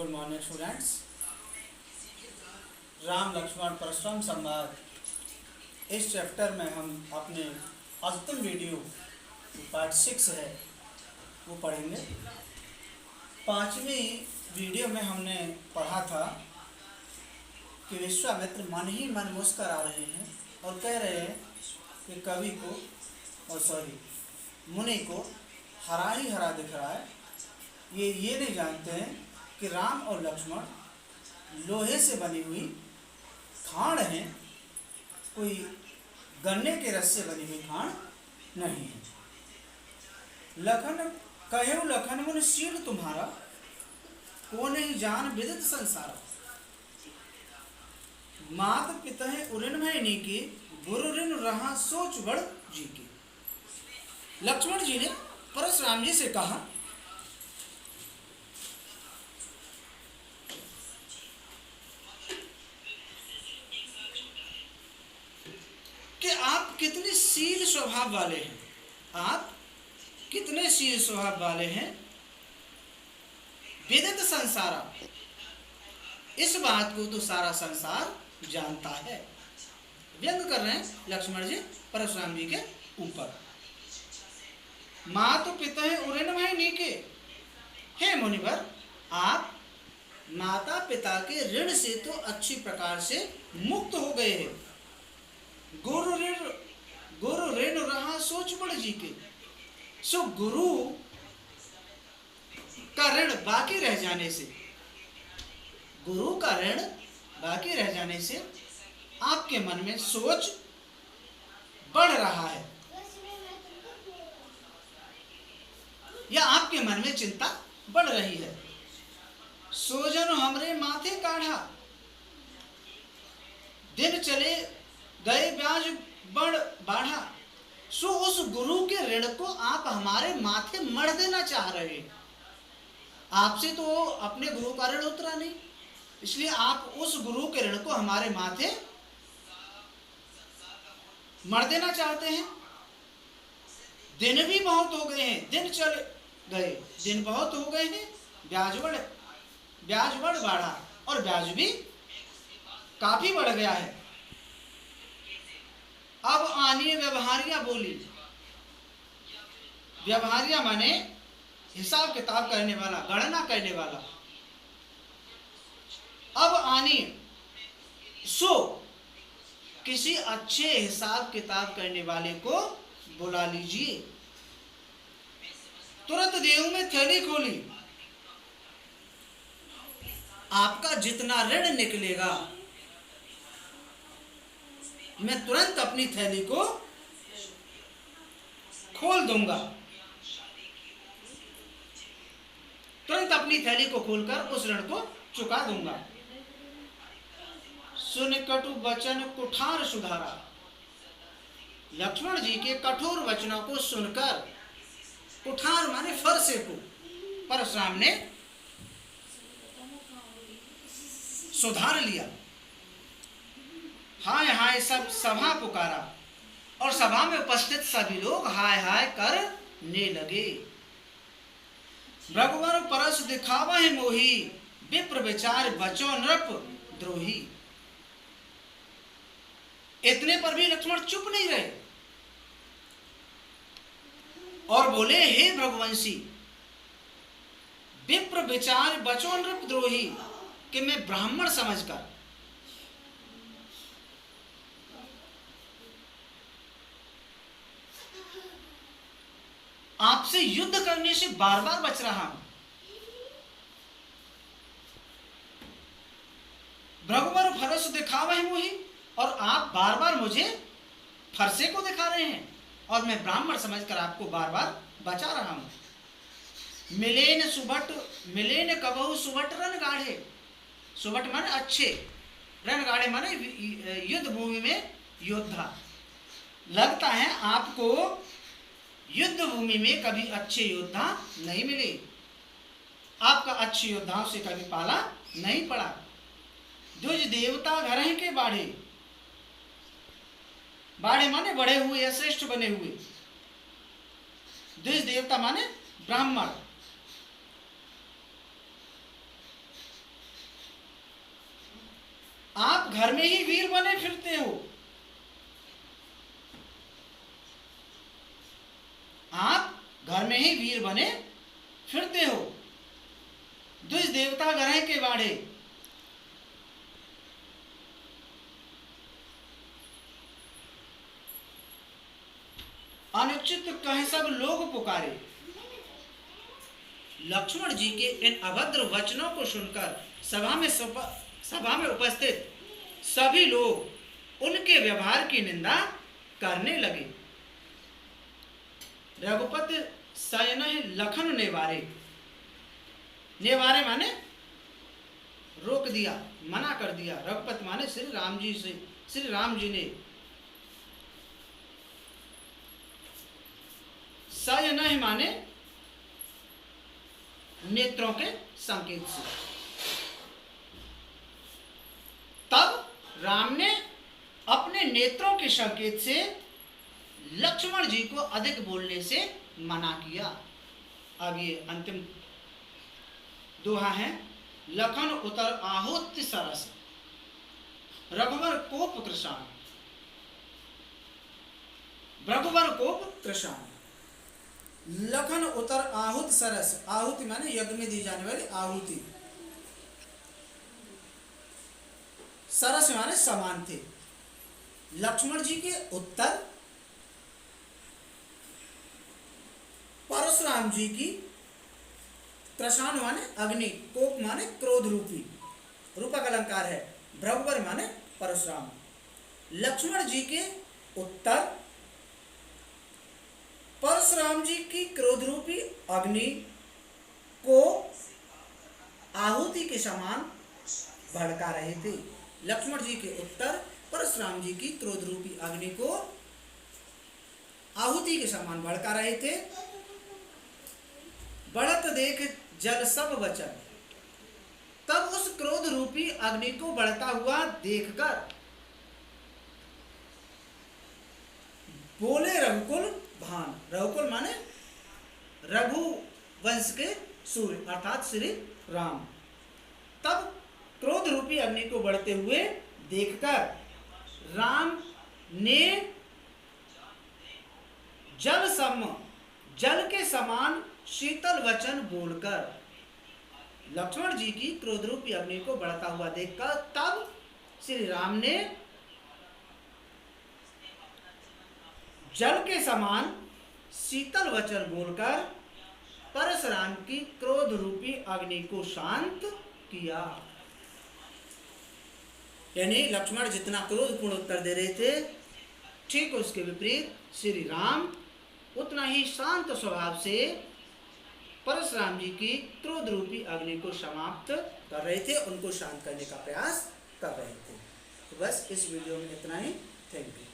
Good morning students. Ram Lakshman Parshuram संवाद, इस chapter में हम अपने अंतिम वीडियो पार्ट 6 है वो पढ़ेंगे। 5वीं वीडियो में हमने पढ़ा था कि विश्वामित्र मन ही मन मुस्करा रहे हैं और कह रहे हैं कि कवि को मुनि को हरा ही हरा दिख रहा है। ये नहीं जानते हैं कि राम और लक्ष्मण लोहे से बनी हुई खांड हैं, कोई गन्ने के रस से बनी हुई खांड नहीं है। लखन कहो लखन मुन शील तुम्हारा, को नहीं जान विदित संसारा। मात पिता है उऋण भय नीके, गुरु ऋण रहा सोच बड़ जी के। लक्ष्मण जी ने परशुराम जी से कहा कि आप कितने शील स्वभाव वाले हैं, आप कितने शील स्वभाव वाले हैं। विदित संसारा, इस बात को तो सारा संसार जानता है। व्यंग कर रहे हैं लक्ष्मण जी परशुराम जी के ऊपर। मातु पिता है उऋण भय नीके, हे मुनिवर आप माता पिता के ऋण से तो अच्छी प्रकार से मुक्त हो गए हैं। गुरु ऋण रहा सोच बड़ जी के। सो गुरु का ऋण बाकी रह जाने से, गुरु का ऋण बाकी रह जाने से आपके मन में सोच बढ़ रहा है, या आपके मन में चिंता बढ़ रही है। सोजन हमरे माथे काढ़ा, दिन चले गए ब्याज बढ़ बाढ़ा। सो उस गुरु के ऋण को आप हमारे माथे मढ़ देना चाह रहे हैं। आपसे तो अपने गुरु का ऋण उतरा नहीं, इसलिए आप उस गुरु के ऋण को हमारे माथे मढ़ देना चाहते हैं। दिन भी बहुत हो गए हैं, दिन चले गए, दिन बहुत हो गए हैं, ब्याज बढ़ बढ़ा, और ब्याज भी काफी बढ़ गया है। अब आनिए व्यवहारिया बोली। व्यवहारिया माने हिसाब किताब करने वाला, गणना करने वाला। अब आनिए, सो किसी अच्छे हिसाब किताब करने वाले को बुला लीजिए। तुरंत देव में थैली खोली, आपका जितना ऋण निकलेगा मैं तुरंत अपनी थैली को खोल दूंगा। तुरंत अपनी थैली को खोलकर उस ऋण को चुका दूंगा। सुन कटु वचन कुठार सुधारा। लक्ष्मण जी के कठोर वचनों को सुनकर, कुठार माने फरसे को, परशुराम ने सुधार लिया। हाय हाय सब सभा पुकारा, और सभा में उपस्थित सभी लोग हाय हाय करने लगे। भगवान परस दिखावा है मोही, विप्र विचार बचो नृप द्रोही। इतने पर भी लक्ष्मण चुप नहीं रहे और बोले, हे भृगुवंशी, विप्र विचार बचो नृप द्रोही, कि मैं ब्राह्मण समझकर आपसे युद्ध करने से बार बार बच रहा हूं। भृगुवर फरस दिखावा है मोही, और आप बार बार मुझे फरसे को दिखा रहे हैं, और मैं ब्राह्मण समझकर आपको बार बार बचा रहा हूं। मिले न कबहु सुबट रन गाढ़े। सुबट माने अच्छे, रन गाढ़े माने युद्ध भूमि में योद्धा। लगता है आपको युद्ध भूमि में कभी अच्छे योद्धा नहीं मिले, आपका अच्छे योद्धाओं से कभी पाला नहीं पड़ा। द्विज देवता घर के बाढ़े, बाढ़े माने बढ़े हुए या श्रेष्ठ बने हुए। द्विज देवता माने ब्राह्मण। आप घर में ही वीर बने फिरते हो, आप घर में ही वीर बने फिरते हो। द्विज देवता ग्रह के बाढ़े, अनुचित कह सब लोग पुकारे। लक्ष्मण जी के इन अभद्र वचनों को सुनकर सभा में उपस्थित सभी लोग उनके व्यवहार की निंदा करने लगे। रघुपति सयनहि लखन नेवारे, नेवारे माने रोक दिया, मना कर दिया। रघुपति माने श्री राम जी ने। सयनहि माने नेत्रों के संकेत से। तब राम ने अपने नेत्रों के संकेत से लक्ष्मण जी को अधिक बोलने से मना किया। अब ये अंतिम दोहा है। लखन उतर आहुति सरस, रघुवर कोप कृशान। रघुवर कोप कृशान। लखन उतर आहुत सरस, आहुति माने यज्ञ में दी जाने वाली आहुति, सरस माने समान थे। लक्ष्मण जी के उत्तर परशुराम जी की, कृशान माने अग्नि, कोप माने क्रोध रूपी, रूपक अलंकार है। भ्रगुवर माने परशुराम। लक्ष्मण जी के उत्तर परशुराम जी की क्रोध रूपी अग्नि को आहुति के समान भड़का रहे थे। लक्ष्मण जी के उत्तर परशुराम जी की क्रोध रूपी अग्नि को आहुति के समान भड़का रहे थे। बढ़त देख जल सब वचन, तब उस क्रोध रूपी अग्नि को बढ़ता हुआ देखकर बोले रघुकुल भान। रघुकुल माने रघु वंश के सूर्य अर्थात श्री राम। तब क्रोध रूपी अग्नि को बढ़ते हुए देखकर राम ने जल के समान शीतल वचन बोलकर लक्ष्मण जी की क्रोध रूपी अग्नि को बढ़ता हुआ देखकर तब श्री राम ने जल के समान शीतल वचन बोलकर परशुराम की क्रोध रूपी अग्नि को शांत किया। यानी लक्ष्मण जितना क्रोधपूर्ण उत्तर दे रहे थे, ठीक उसके विपरीत श्री राम उतना ही शांत स्वभाव से परशुराम जी की क्रोध रूपी अग्नि को समाप्त कर रहे थे, उनको शांत करने का प्रयास कर रहे थे। तो बस इस वीडियो में इतना ही। Thank you.